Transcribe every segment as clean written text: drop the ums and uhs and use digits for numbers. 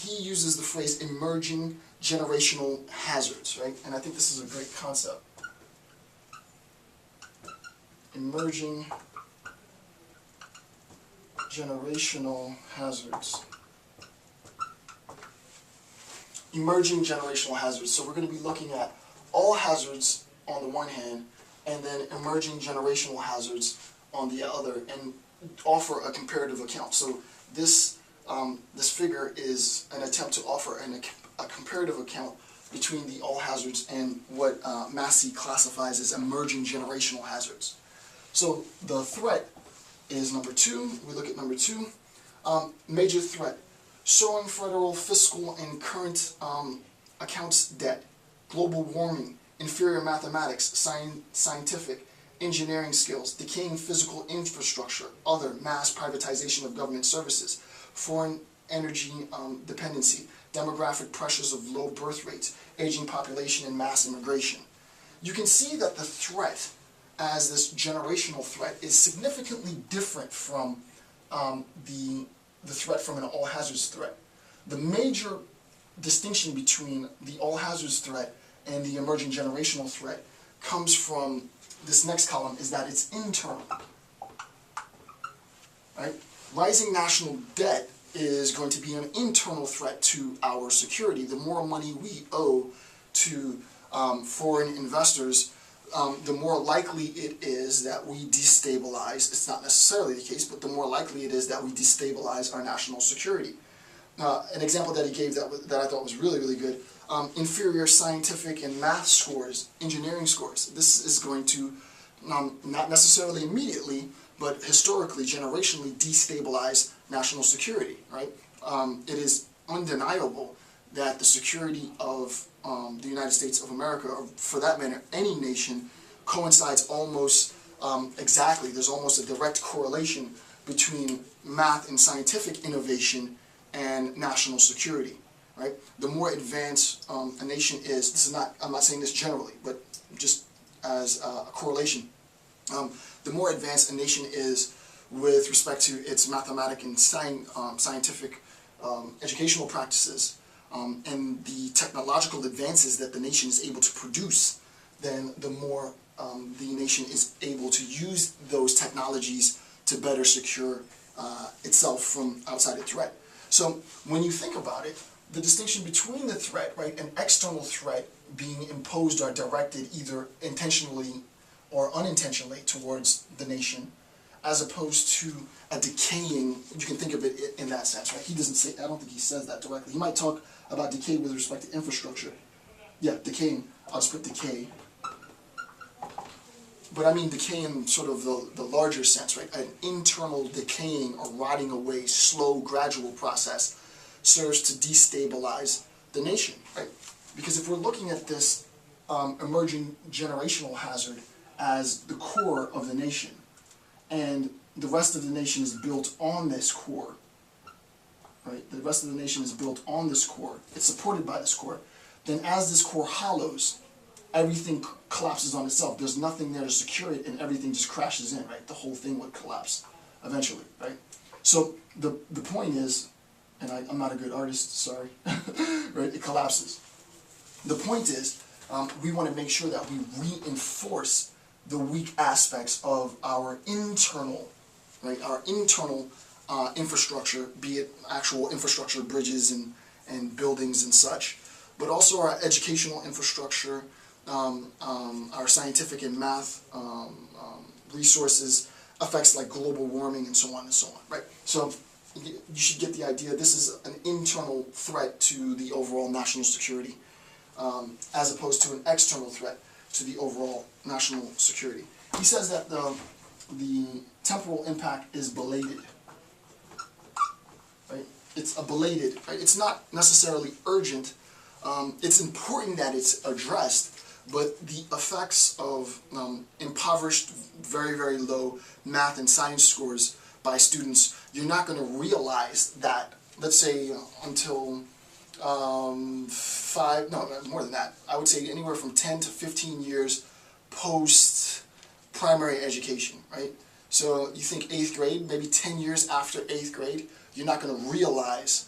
he uses the phrase emerging generational hazards, right? And I think this is a great concept. Emerging generational hazards. Emerging generational hazards. So we're going to be looking at all hazards on the one hand, and then emerging generational hazards on the other, and offer a comparative account. So this this figure is an attempt to offer a comparative account between the all hazards and what Massey classifies as emerging generational hazards. So the threat is number 2. We look at number 2. Major threat: soaring federal fiscal and current accounts debt, global warming, inferior mathematics, scientific, engineering skills, decaying physical infrastructure, other mass privatization of government services, foreign energy dependency, demographic pressures of low birth rates, aging population, and mass immigration. You can see that the threat, as this generational threat, is significantly different from the threat from an all hazards threat. The major distinction between the all hazards threat and the emerging generational threat comes from this next column, is that it's internal. Right? Rising national debt is going to be an internal threat to our security. The more money we owe to foreign investors, the more likely it is that we destabilize, it's not necessarily the case, but the more likely it is that we destabilize our national security. An example that he gave that I thought was really, really good, inferior scientific and math scores, engineering scores. This is going to, not necessarily immediately, but historically, generationally destabilize national security, right? It is undeniable that the security of the United States of America, or for that matter, any nation, coincides almost exactly. There's almost a direct correlation between math and scientific innovation and national security, right? The more advanced a nation is, this is not, I'm not saying this generally, but just as a correlation, the more advanced a nation is with respect to its mathematic and scientific educational practices, and the technological advances that the nation is able to produce, then the more the nation is able to use those technologies to better secure itself from outside a threat. So when you think about it, the distinction between the threat, right, an external threat being imposed or directed either intentionally or unintentionally towards the nation, as opposed to a decaying, you can think of it in that sense, right? He doesn't say, I don't think he says that directly. He might talk about decay with respect to infrastructure. Yeah, decaying, I'll just put decay. But I mean decay in sort of the larger sense, right? An internal decaying or rotting away, slow, gradual process serves to destabilize the nation, right? Because if we're looking at this emerging generational hazard as the core of the nation, and the rest of the nation is built on this core, right? The rest of the nation is built on this core, it's supported by this core, then as this core hollows, everything collapses on itself. There's nothing there to secure it, and everything just crashes in, right? The whole thing would collapse eventually, right? So the point is, and I'm not a good artist, sorry, right? It collapses. The point is, we want to make sure that we reinforce the weak aspects of our internal, right? Our internal infrastructure, be it actual infrastructure, bridges and buildings and such, but also our educational infrastructure, our scientific and math resources, effects like global warming and so on, right? So you should get the idea. This is an internal threat to the overall national security, as opposed to an external threat to the overall national security. He says that the temporal impact is belated, right? It's a belated, right? It's not necessarily urgent. It's important that it's addressed, but the effects of impoverished, very, very low math and science scores by students, you're not going to realize that, let's say, until more than that. I would say anywhere from 10 to 15 years post-primary education, right? So you think 8th grade, maybe 10 years after 8th grade, you're not going to realize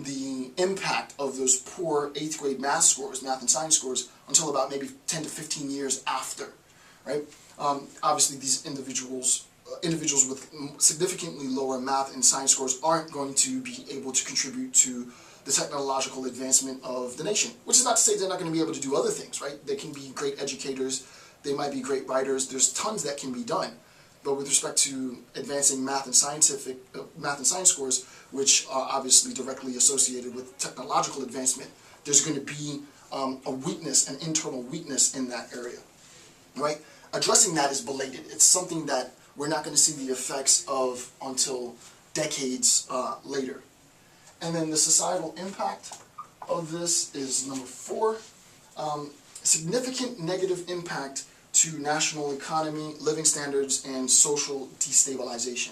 the impact of those poor 8th grade math and science scores, until about maybe 10 to 15 years after, right? Obviously, these individuals with significantly lower math and science scores aren't going to be able to contribute to the technological advancement of the nation, which is not to say they're not going to be able to do other things, right? They can be great educators, they might be great writers, there's tons that can be done. But with respect to advancing math and science scores, which are obviously directly associated with technological advancement, there's going to be a weakness, an internal weakness in that area, right? Addressing that is belated. It's something that we're not going to see the effects of until decades later. And then the societal impact of this is number 4. Significant negative impact to national economy, living standards, and social destabilization.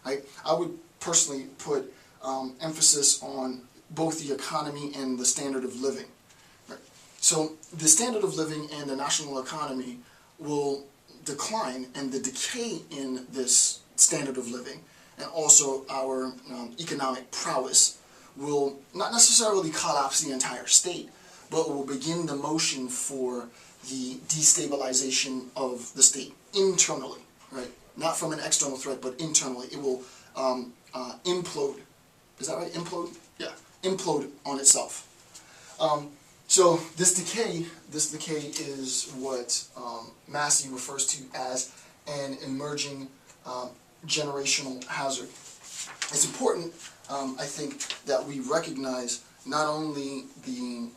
Right? I would personally put emphasis on both the economy and the standard of living. Right? So the standard of living and the national economy will decline, and the decay in this standard of living and also our economic prowess will not necessarily collapse the entire state, but will begin the motion for the destabilization of the state internally, right? Not from an external threat, but internally. It will implode. Is that right? Implode? Yeah. Implode on itself. So this decay is what Massey refers to as an emerging generational hazard. It's important, I think, that we recognize not only the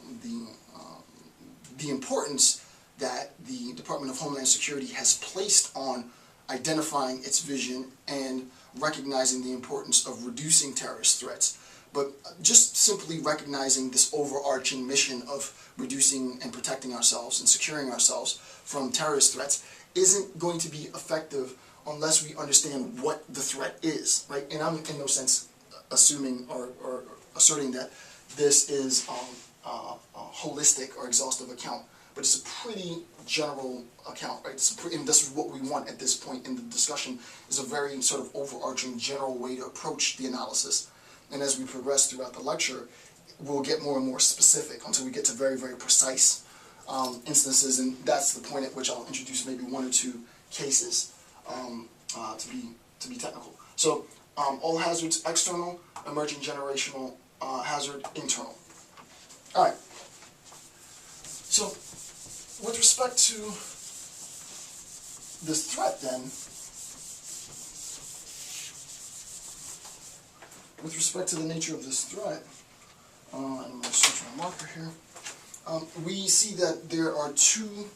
importance that the Department of Homeland Security has placed on identifying its vision and recognizing the importance of reducing terrorist threats, but just simply recognizing this overarching mission of reducing and protecting ourselves and securing ourselves from terrorist threats isn't going to be effective unless we understand what the threat is, right? And I'm in no sense assuming or asserting that this is a holistic or exhaustive account, but it's a pretty general account, right? And this is what we want at this point in the discussion, is a very sort of overarching general way to approach the analysis. And as we progress throughout the lecture, we'll get more and more specific until we get to very, very precise instances, and that's the point at which I'll introduce maybe 1 or 2 cases to be technical. So all hazards external, emerging generational hazard internal. All right. So with respect to this threat, then, with respect to the nature of this threat, I'm going to switch my marker here. We see that there are 2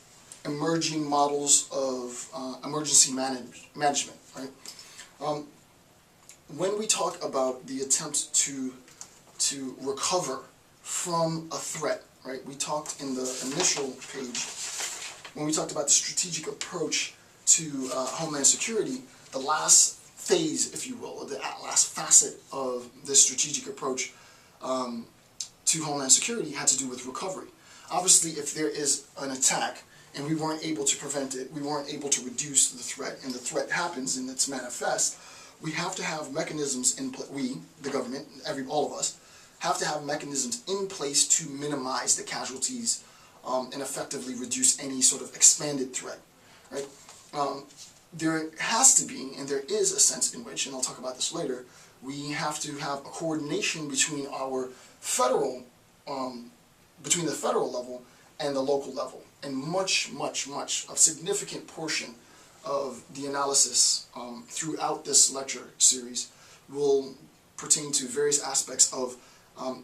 emerging models of emergency management, right? When we talk about the attempt to recover from a threat, right? We talked in the initial page, when we talked about the strategic approach to Homeland Security, the last phase, if you will, or the last facet of this strategic approach to Homeland Security had to do with recovery. Obviously, if there is an attack and we weren't able to prevent it, we weren't able to reduce the threat, and the threat happens and it's manifest, we have to have mechanisms in place, we, the government, all of us, have to have mechanisms in place to minimize the casualties and effectively reduce any sort of expanded threat, right? There has to be, and there is a sense in which, and I'll talk about this later, we have to have a coordination between our federal, between the federal level and the local level. And much, a significant portion of the analysis throughout this lecture series will pertain to various aspects of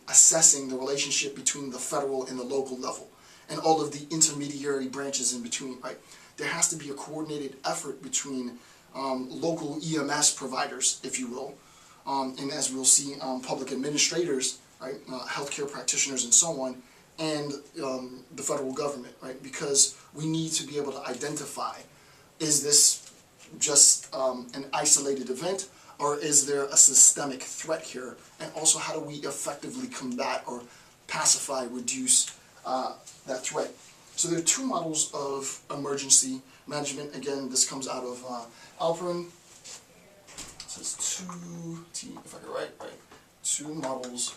assessing the relationship between the federal and the local level, and all of the intermediary branches in between, right? There has to be a coordinated effort between local EMS providers, if you will, and as we'll see, public administrators, right, healthcare practitioners and so on, and the federal government, right? Because we need to be able to identify, is this just an isolated event, or is there a systemic threat here? And also, how do we effectively combat or pacify, reduce that threat? So there are 2 models of emergency management. Again, this comes out of Alperin. It says 2, if I get right, 2 models